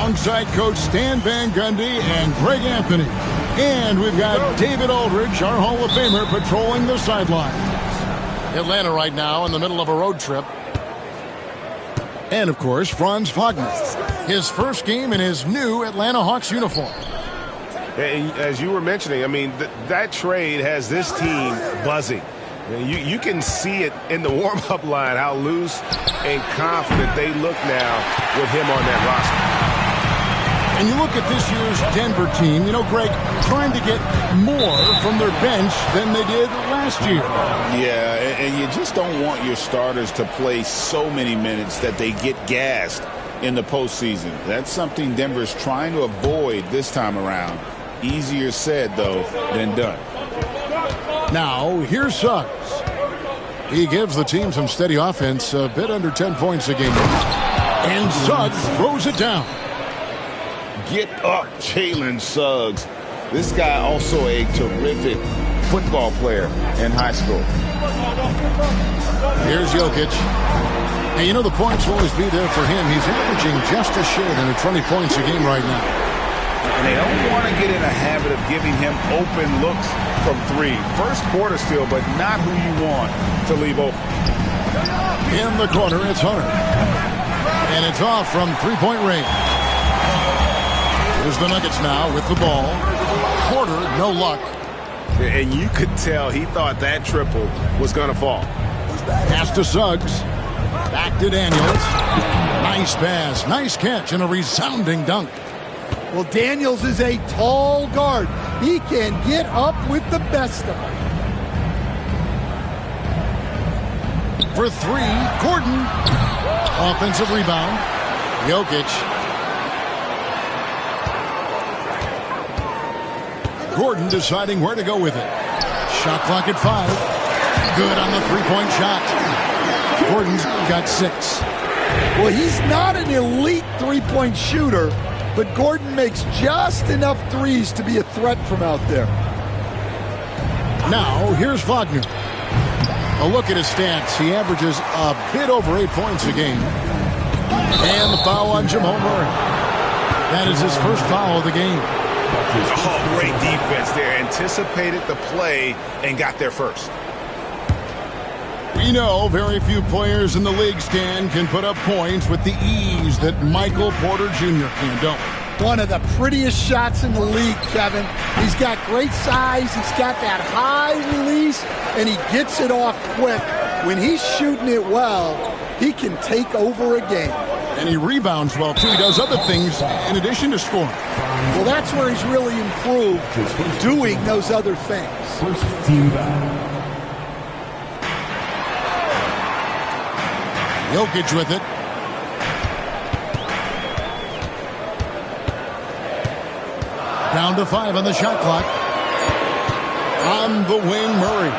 alongside Coach Stan Van Gundy and Greg Anthony. And we've got David Aldridge, our Hall of Famer, patrolling the sidelines. Atlanta right now in the middle of a road trip. And, of course, Franz Wagner. His first game in his new Atlanta Hawks uniform. And as you were mentioning, I mean, that trade has this team buzzing. You can see it in the warm-up line, how loose and confident they look now with him on that roster. And you look at this year's Denver team, you know, Greg, trying to get more from their bench than they did last year. Yeah, and you just don't want your starters to play so many minutes that they get gassed in the postseason. That's something Denver's trying to avoid this time around. Easier said, though, than done. Now, here's Suggs. He gives the team some steady offense, a bit under 10 points a game. And Suggs throws it down. Get up, Jalen Suggs. This guy also a terrific football player in high school. Here's Jokic. And you know the points will always be there for him. He's averaging just a shade under 20 points a game right now. And they don't want to get in a habit of giving him open looks from three. First quarter still, but not who you want to leave open. In the corner, it's Hunter. And it's off from three-point range. Here's the Nuggets now with the ball. Porter, no luck. And you could tell he thought that triple was going to fall. Pass to Suggs. Back to Daniels. Nice pass, nice catch, and a resounding dunk. Well, Daniels is a tall guard. He can get up with the best of them. For three, Gordon. Offensive rebound. Jokic. Gordon deciding where to go with it. Shot clock at 5. Good on the three-point shot. Gordon's got 6. Well, he's not an elite three-point shooter, but Gordon makes just enough threes to be a threat from out there. Now, here's Wagner. A look at his stats. He averages a bit over 8 points a game. And the foul on Jamal Murray. That is his first foul of the game. Oh, great defense there. Anticipated the play and got there first. We know very few players in the league, Stan, can put up points with the ease that Michael Porter Jr. can, don't we? One of the prettiest shots in the league, Kevin. He's got great size. He's got that high release, and he gets it off quick. When he's shooting it well, he can take over a game. And he rebounds well, too. He does other things in addition to scoring. Well, that's where he's really improved, doing those other things. First team foul. Jokic with it. Down to 5 on the shot clock. On the wing, Murray.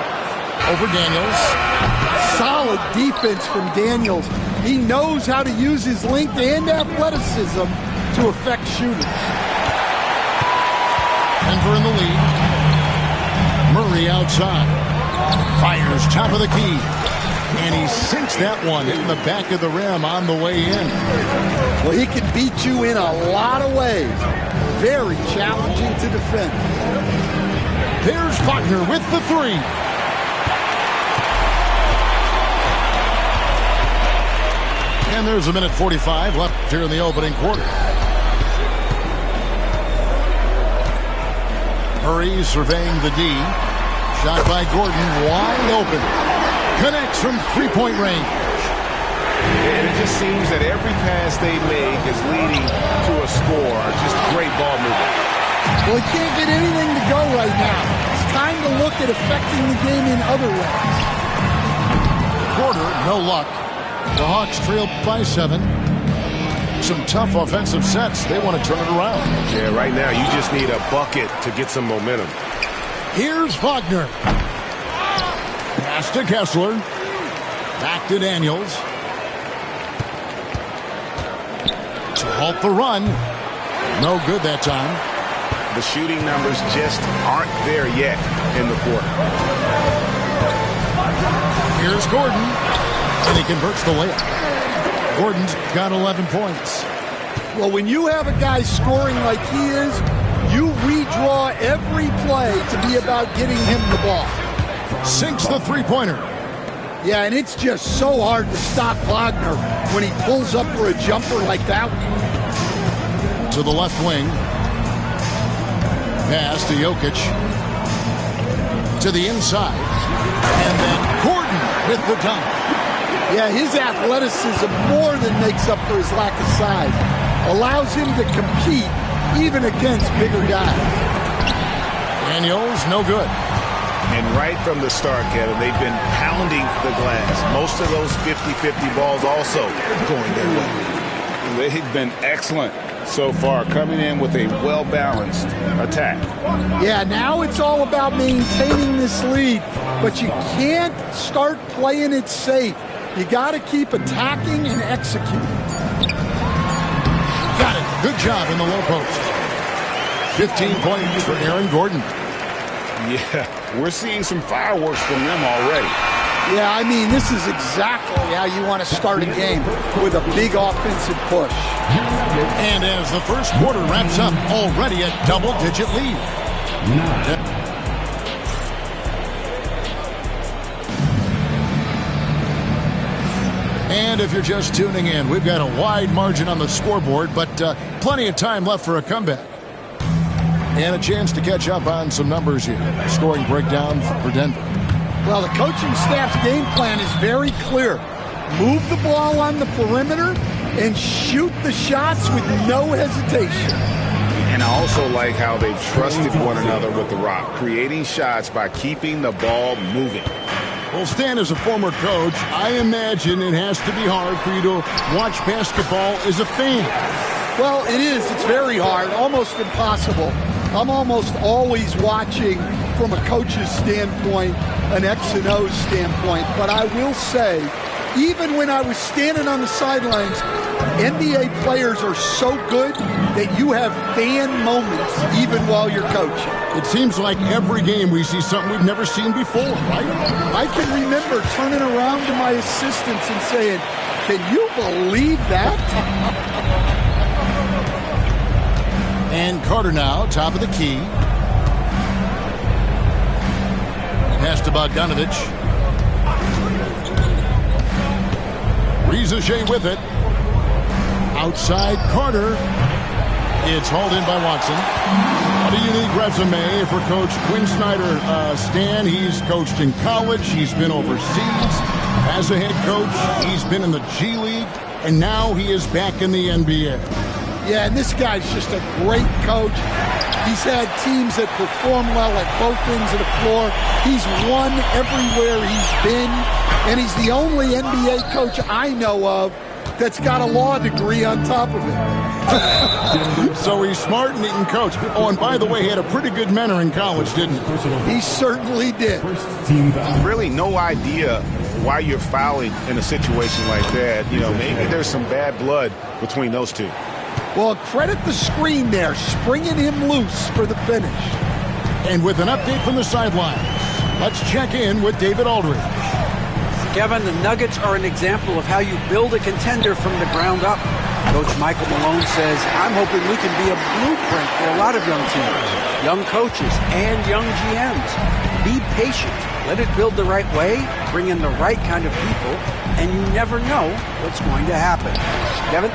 Over Daniels. Solid defense from Daniels. He knows how to use his length and athleticism to affect shooters. Denver in the lead. Murray outside. Fires top of the key. And he sinks that one in the back of the rim on the way in. Well, he can beat you in a lot of ways. Very challenging to defend. There's Wagner with the 3. And there's a minute 45 left here in the opening quarter. Murray surveying the D. Shot by Gordon, wide open. Connects from three-point range. And it just seems that every pass they make is leading to a score. Just great ball movement. Well, he can't get anything to go right now. It's time to look at affecting the game in other ways. Porter, no luck. The Hawks trail by 7. Some tough offensive sets. They want to turn it around. Yeah, right now you just need a bucket to get some momentum. Here's Wagner. Pass to Kessler. Back to Daniels. To halt the run. No good that time. The shooting numbers just aren't there yet in the quarter. Here's Gordon. And he converts the layup. Gordon's got 11 points. Well, when you have a guy scoring like he is, you redraw every play to be about getting him the ball. Sinks the three-pointer. Yeah, and it's just so hard to stop Wagner when he pulls up for a jumper like that. To the left wing. Pass to Jokic. To the inside. And then Gordon with the dunk. Yeah, his athleticism more than makes up for his lack of size. Allows him to compete even against bigger guys. Daniels, no good. And right from the start, Kevin, they've been pounding the glass. Most of those 50-50 balls also going their way. They've been excellent so far, coming in with a well-balanced attack. Yeah, now it's all about maintaining this lead, but you can't start playing it safe. You got to keep attacking and executing. Got it. Good job in the low post. 15 points for Aaron Gordon. Yeah, we're seeing some fireworks from them already. Yeah, I mean, this is exactly how you want to start a game, with a big offensive push. And as the first quarter wraps up, already a double-digit lead. And if you're just tuning in, we've got a wide margin on the scoreboard, but plenty of time left for a comeback. And a chance to catch up on some numbers here. Scoring breakdown for Denver. Well, the coaching staff's game plan is very clear. Move the ball on the perimeter and shoot the shots with no hesitation. And I also like how they've trusted one another with the rock, creating shots by keeping the ball moving. Well, Stan, as a former coach, I imagine it has to be hard for you to watch basketball as a fan. Well, it is. It's very hard, almost impossible. I'm almost always watching from a coach's standpoint, an X and O standpoint. But I will say, even when I was standing on the sidelines, NBA players are so good that you have fan moments even while you're coaching. It seems like every game we see something we've never seen before, right? I can remember turning around to my assistants and saying, "Can you believe that?" And Carter now, top of the key. Pass to Bogdanovic. Riza with it. Outside Carter. It's hauled in by Watson. What a unique resume for Coach Quinn Snyder. Stan, he's coached in college. He's been overseas. As a head coach, he's been in the G League. And now he is back in the NBA. Yeah, and this guy's just a great coach. He's had teams that perform well at both ends of the floor. He's won everywhere he's been. And he's the only NBA coach I know of that's got a law degree on top of it. So he's smart and he can coach. Oh, and by the way, he had a pretty good mentor in college, didn't he? He certainly did. Really no idea why you're fouling in a situation like that. You know, maybe there's some bad blood between those two. Well, credit the screen there, springing him loose for the finish. And with an update from the sidelines, let's check in with David Aldridge. Kevin, the Nuggets are an example of how you build a contender from the ground up. Coach Michael Malone says, "I'm hoping we can be a blueprint for a lot of young teams, young coaches, and young GMs. Be patient. Let it build the right way, bring in the right kind of people, and you never know what's going to happen." Kevin?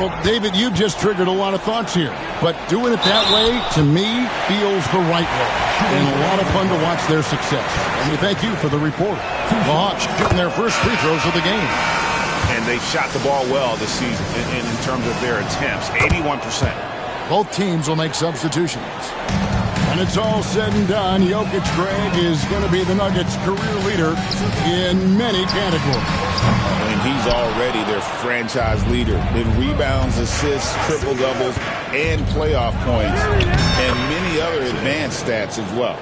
Well, David, you've just triggered a lot of thoughts here. But doing it that way, to me, feels the right way. And a lot of fun to watch their success. And we thank you for the report. The Hawks shooting their first free throws of the game. And they shot the ball well this season in terms of their attempts, 81%. Both teams will make substitutions. When it's all said and done, Jokic, Greg, is going to be the Nuggets' career leader in many categories. And he's already their franchise leader in rebounds, assists, triple-doubles, and playoff points, and many other advanced stats as well.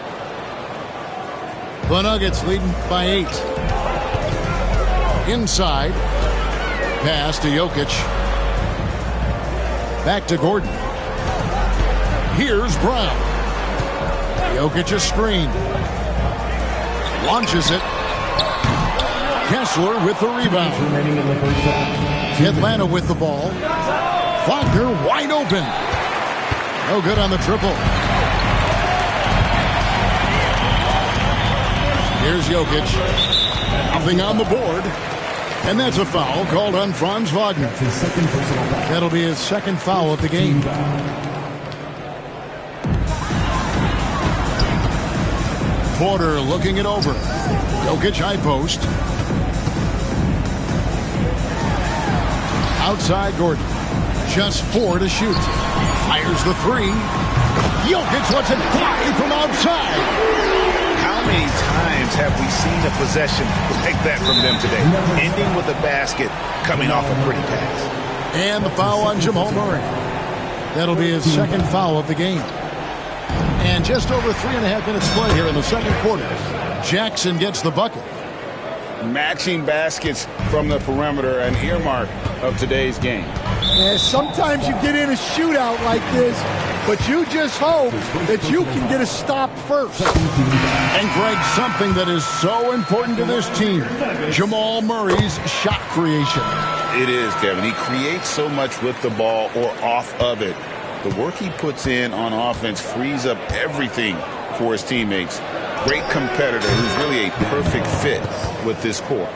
The Nuggets leading by 8. Inside. Pass to Jokic. Back to Gordon. Here's Brown. Jokic a screen. Launches it. Kessler with the rebound. Atlanta with the ball. Wagner wide open. No good on the triple. Here's Jokic. Nothing on the board. And that's a foul called on Franz Wagner. That'll be his second foul of the game. Porter looking it over. Jokic high post. Outside Gordon. Just 4 to shoot. Fires the 3. Jokic lets it fly from outside. How many times have we seen a possession like that from them today? Ending with a basket, coming off a pretty pass. And the foul on Jamal Murray. That'll be his second foul of the game. And just over 3.5 minutes play here in the second quarter. Jackson gets the bucket. Matching baskets from the perimeter, an earmark of today's game. Yeah, sometimes you get in a shootout like this, but you just hope that you can get a stop first. And Greg, something that is so important to this team, Jamal Murray's shot creation. It is, Kevin. He creates so much with the ball or off of it. The work he puts in on offense frees up everything for his teammates. Great competitor who's really a perfect fit with this core.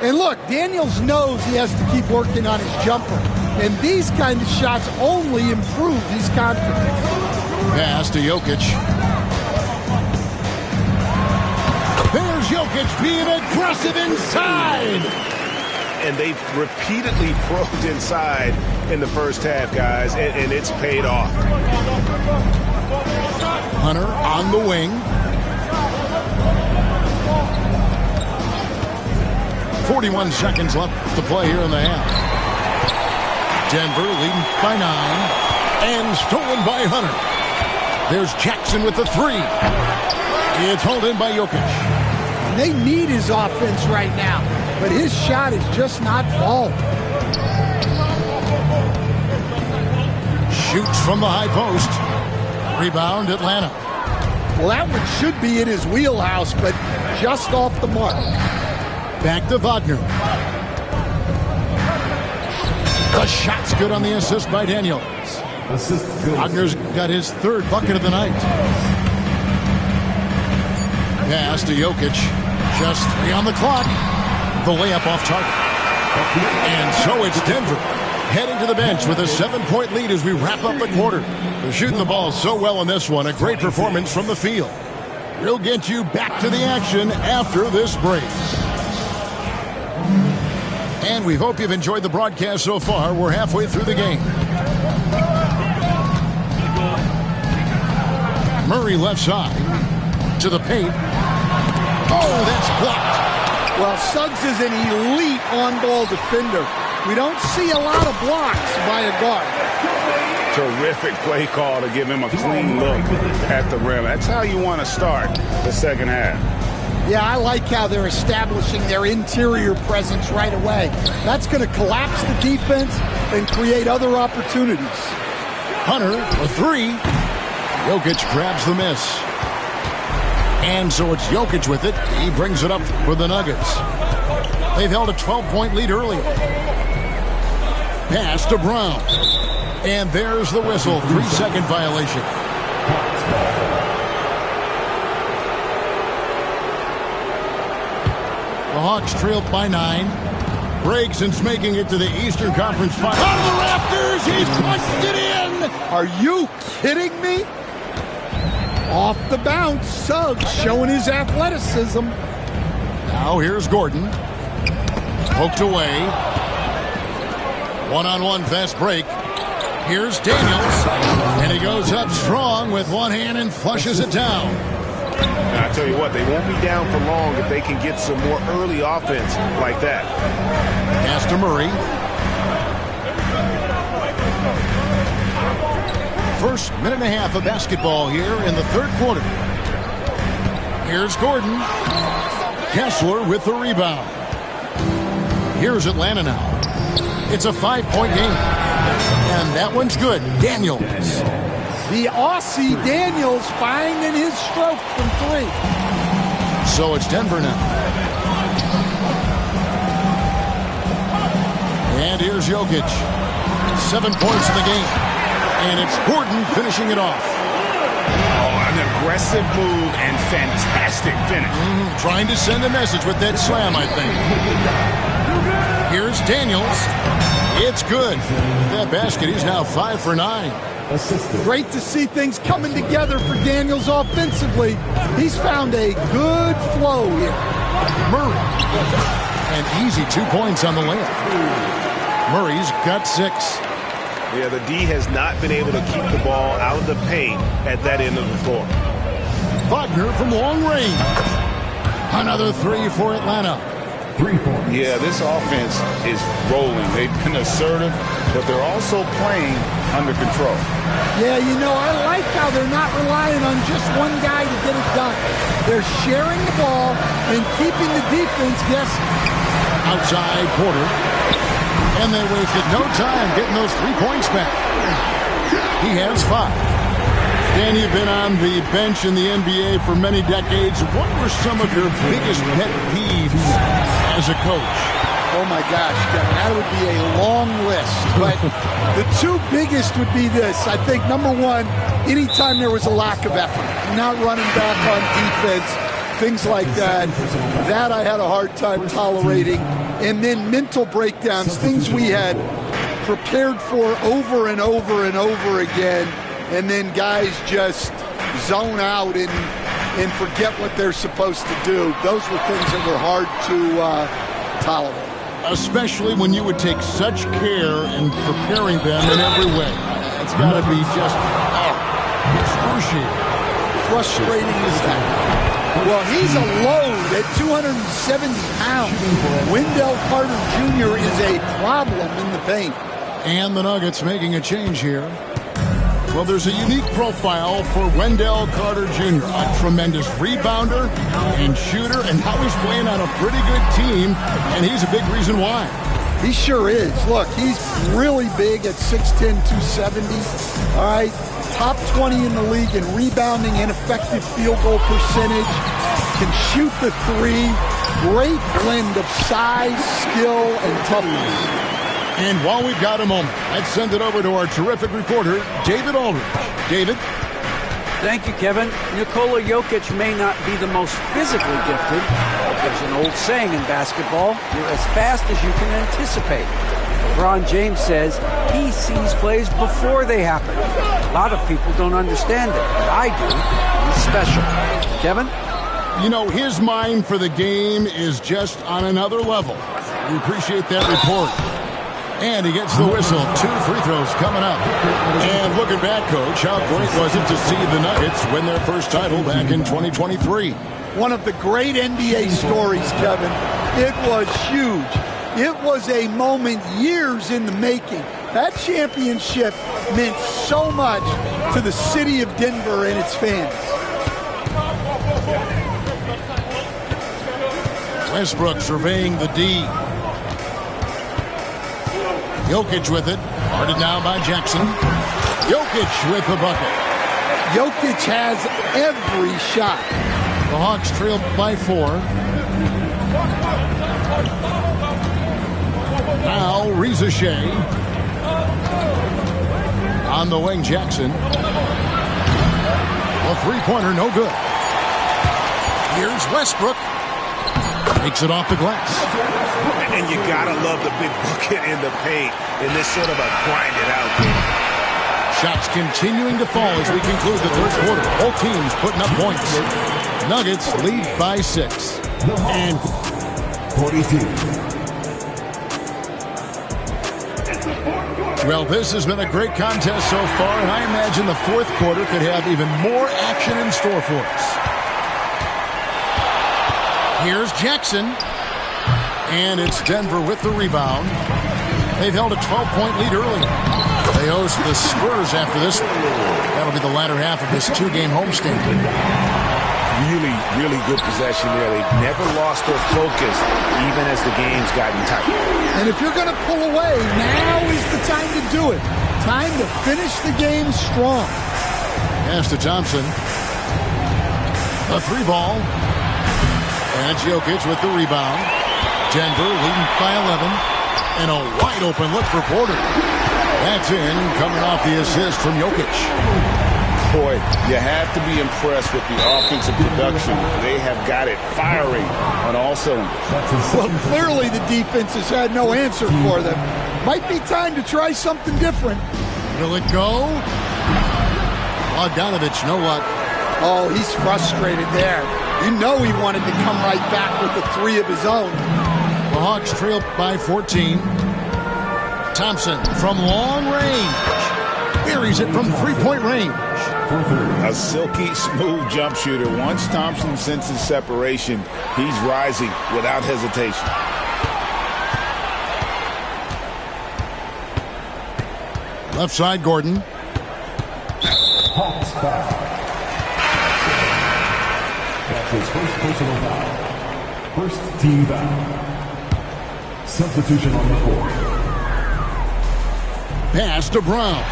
And look, Daniels knows he has to keep working on his jumper. And these kind of shots only improve his confidence. Pass to Jokic. There's Jokic being aggressive inside. And they've repeatedly probed inside in the first half, guys, and it's paid off. Hunter on the wing. 41 seconds left to play here in the half. Denver leading by 9. And stolen by Hunter. There's Jackson with the 3. It's hauled in by Jokic. They need his offense right now, but his shot is just not falling. Shoots from the high post. Rebound, Atlanta. Well, that one should be in his wheelhouse, but just off the mark. Back to Wagner. The shot's good on the assist by Daniels. Wagner's got his third bucket of the night. Pass to Jokic. Just 3 on the clock. The layup off target. And so it's Denver heading to the bench with a 7-point lead as we wrap up the quarter. They're shooting the ball so well in this one. A great performance from the field. We'll get you back to the action after this break. And we hope you've enjoyed the broadcast so far. We're halfway through the game. Murray left side to the paint. Oh, that's blocked. Well, Suggs is an elite on-ball defender. We don't see a lot of blocks by a guard. Terrific play call to give him a clean look at the rim. That's how you want to start the second half. Yeah, I like how they're establishing their interior presence right away. That's going to collapse the defense and create other opportunities. Hunter, a 3. Jokic grabs the miss. And so it's Jokic with it. He brings it up for the Nuggets. They've held a 12-point lead earlier. Pass to Brown. And there's the whistle. 3-second violation. The Hawks trailed by 9. Gregson's making it to the Eastern Conference Finals. Out of the rafters, he's punched it in. Are you kidding me? Off the bounce, Suggs showing his athleticism. Now here's Gordon. Poked away. One-on-one fast break. Here's Daniels. And he goes up strong with one hand and flushes it down. And I tell you what, they won't be down for long if they can get some more early offense like that. Pass to Murray. First minute and a half of basketball here in the third quarter. Here's Gordon. Kessler with the rebound. Here's Atlanta now. It's a 5-point game. And that one's good. Daniels. The Aussie Daniels finding his stroke from 3. So it's Denver now. And here's Jokic. 7 points in the game. And it's Gordon finishing it off. Oh, an aggressive move and fantastic finish. Trying to send a message with that slam, I think. Here's Daniels. It's good. That basket, he's now 5 for 9. Great to see things coming together for Daniels offensively. He's found a good flow here. Murray. An easy 2 points on the layup. Murray's got 6. Yeah, the D has not been able to keep the ball out of the paint at that end of the floor. Wagner from long range. Another 3 for Atlanta. 3 points. Yeah, this offense is rolling. They've been assertive, but they're also playing under control. Yeah, you know, I like how they're not relying on just one guy to get it done. They're sharing the ball and keeping the defense guessing. Outside Porter. And they wasted no time getting those 3 points back. He has 5. Dan, you've been on the bench in the NBA for many decades. What were some of your biggest pet peeves as a coach? Oh, my gosh, Kevin, that would be a long list. But the 2 biggest would be this. I think, number one, anytime there was a lack of effort, not running back on defense, things like that, that I had a hard time tolerating. And then mental breakdowns, things we had prepared for over and over and over again, and then guys just zone out and forget what they're supposed to do. Those were things that were hard to tolerate. Especially when you would take such care in preparing them in every way. It's got to be just excruciating. Frustrating as that. Well, he's a load at 270 pounds. Wendell Carter Jr. is a problem in the paint. And the Nuggets making a change here. Well, there's a unique profile for Wendell Carter Jr. A tremendous rebounder and shooter, and now he's playing on a pretty good team, and he's a big reason why. He sure is. Look, he's really big at 6'10", 270. All right, top 20 in the league in rebounding and effective field goal percentage. Can shoot the 3. Great blend of size, skill, and toughness. And while we've got a moment, let's send it over to our terrific reporter, David Aldridge. David? Thank you, Kevin. Nikola Jokic may not be the most physically gifted, but there's an old saying in basketball, you're as fast as you can anticipate. LeBron James says he sees plays before they happen. A lot of people don't understand it, but I do. He's special. Kevin? You know, his mind for the game is just on another level. We appreciate that report. And he gets the whistle. 2 free throws coming up. And looking back, Coach, how great was it to see the Nuggets win their first title back in 2023? One of the great NBA stories, Kevin. It was huge. It was a moment years in the making. That championship meant so much to the city of Denver and its fans. Westbrook surveying the D. Jokic with it. Guarded now by Jackson. Jokic with the bucket. Jokic has every shot. The Hawks trailed by 4. Now Reza Shea. On the wing, Jackson. A 3-pointer, no good. Here's Westbrook. Takes it off the glass. And you gotta love the big bucket in the paint in this sort of a grind-it-out game. Shots continuing to fall as we conclude the third quarter. Both teams putting up points. Nuggets lead by 6. And 42. Well, this has been a great contest so far, and I imagine the fourth quarter could have even more action in store for us. Here's Jackson. And it's Denver with the rebound. They've held a 12-point lead early. They host the Spurs after this. That'll be the latter half of this 2-game homestand. Really, really good possession there. They've never lost their focus, even as the game's gotten tight. And if you're going to pull away, now is the time to do it. Time to finish the game strong. Pass to Thompson. A 3-ball. And it's Jokic with the rebound. Denver leading by 11. And a wide open look for Porter. That's in, coming off the assist from Jokic. Boy, you have to be impressed with the offensive production. They have got it firing on all cylinders. Well, clearly the defense has had no answer for them. Might be time to try something different. Will it go? Bogdanovich, no luck. Oh, he's frustrated there. You know he wanted to come right back with the three of his own. The Hawks trail by 14. Thompson from long range. Buries it from three-point range. A silky smooth jump shooter. Once Thompson senses separation, he's rising without hesitation. Left side, Gordon. Hawks foul. That's his first personal foul. First team foul. Substitution on the court. Pass to Brown.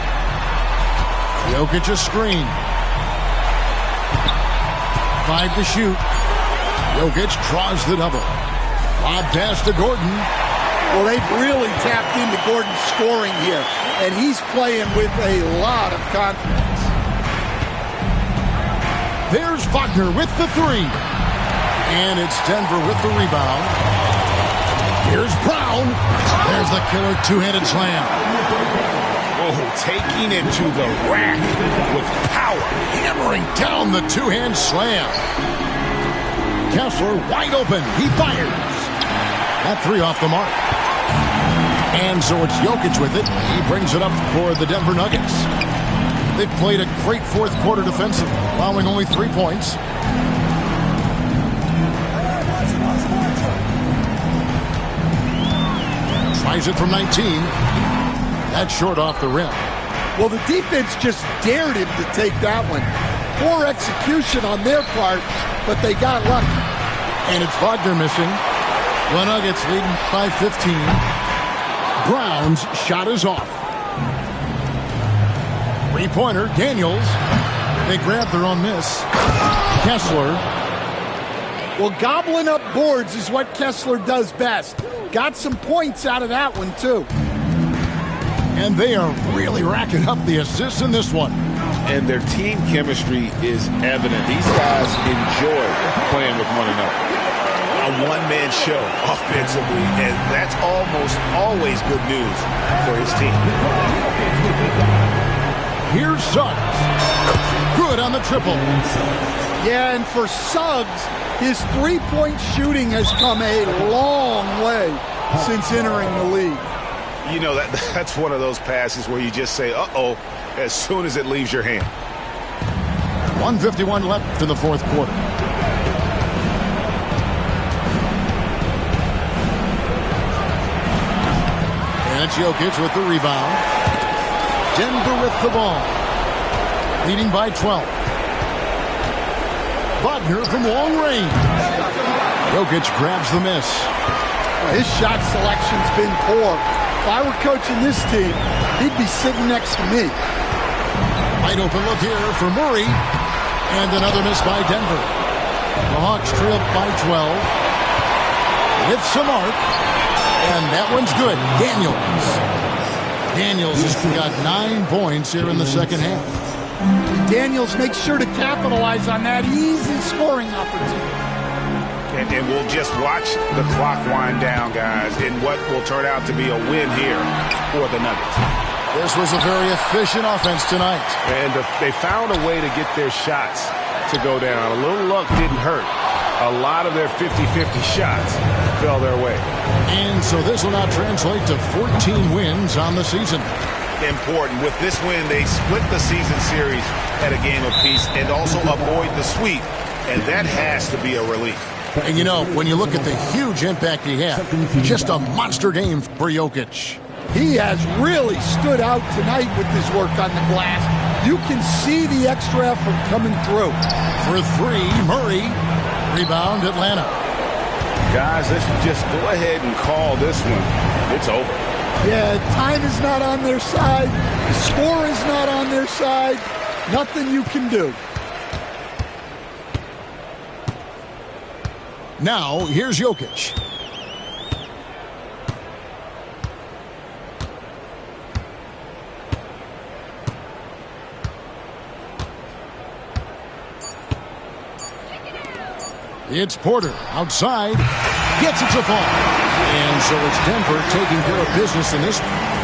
Jokic a screen. 5 to shoot. Jokic draws the double. Lob pass to Gordon. Well, they've really tapped into Gordon's scoring here, and he's playing with a lot of confidence. There's Wagner with the three. And it's Denver with the rebound. Here's Brown. There's the killer two-handed slam. Oh, taking it to the rack with power. Hammering down the two-hand slam. Kessler wide open. He fires. That three off the mark. And so it's Jokic with it. He brings it up for the Denver Nuggets. They've played a great fourth quarter defensive, allowing only 3 points. Tries it from 19. That's short off the rim. Well, the defense just dared him to take that one. Poor execution on their part, but they got lucky. And it's Wagner missing. The Nuggets leading by 15. Brown's shot is off. Three-pointer, Daniels. They grab their own miss. Kessler. Well, gobbling up boards is what Kessler does best. Got some points out of that one, too. And they are really racking up the assists in this one. And their team chemistry is evident. These guys enjoy playing with one another. A one-man show offensively, and that's almost always good news for his team. Here's Suggs. Good on the triple. Yeah, and for Suggs, his three-point shooting has come a long way since entering the league. You know, that's one of those passes where you just say, uh-oh, as soon as it leaves your hand. 1:51 left in the fourth quarter. And it's Jokic with the rebound. Denver with the ball. Leading by 12. Wagner from long range. Jokic grabs the miss. His shot selection's been poor. If I were coaching this team, he'd be sitting next to me. Wide open look here for Murray. And another miss by Denver. The Hawks trail by 12. With some arc. And that one's good. Daniels has got 9 points here in the second half. Daniels makes sure to capitalize on that easy scoring opportunity. And we'll just watch the clock wind down, guys, in what will turn out to be a win here for the Nuggets. This was a very efficient offense tonight. And they found a way to get their shots to go down. A little luck didn't hurt. A lot of their 50-50 shots fell their way. And so this will now translate to 14 wins on the season. Important. With this win, they split the season series at a game apiece and also avoid the sweep. And that has to be a relief. And, you know, when you look at the huge impact he had, just a monster game for Jokic. He has really stood out tonight with his work on the glass. You can see the extra effort coming through. For three, Murray. Rebound, Atlanta. Guys, let's just go ahead and call this one. It's over. Yeah, time is not on their side. The score is not on their side. Nothing you can do. Now, here's Jokic. It's Porter outside. Gets it to fall. And so it's Denver taking care of business in this one.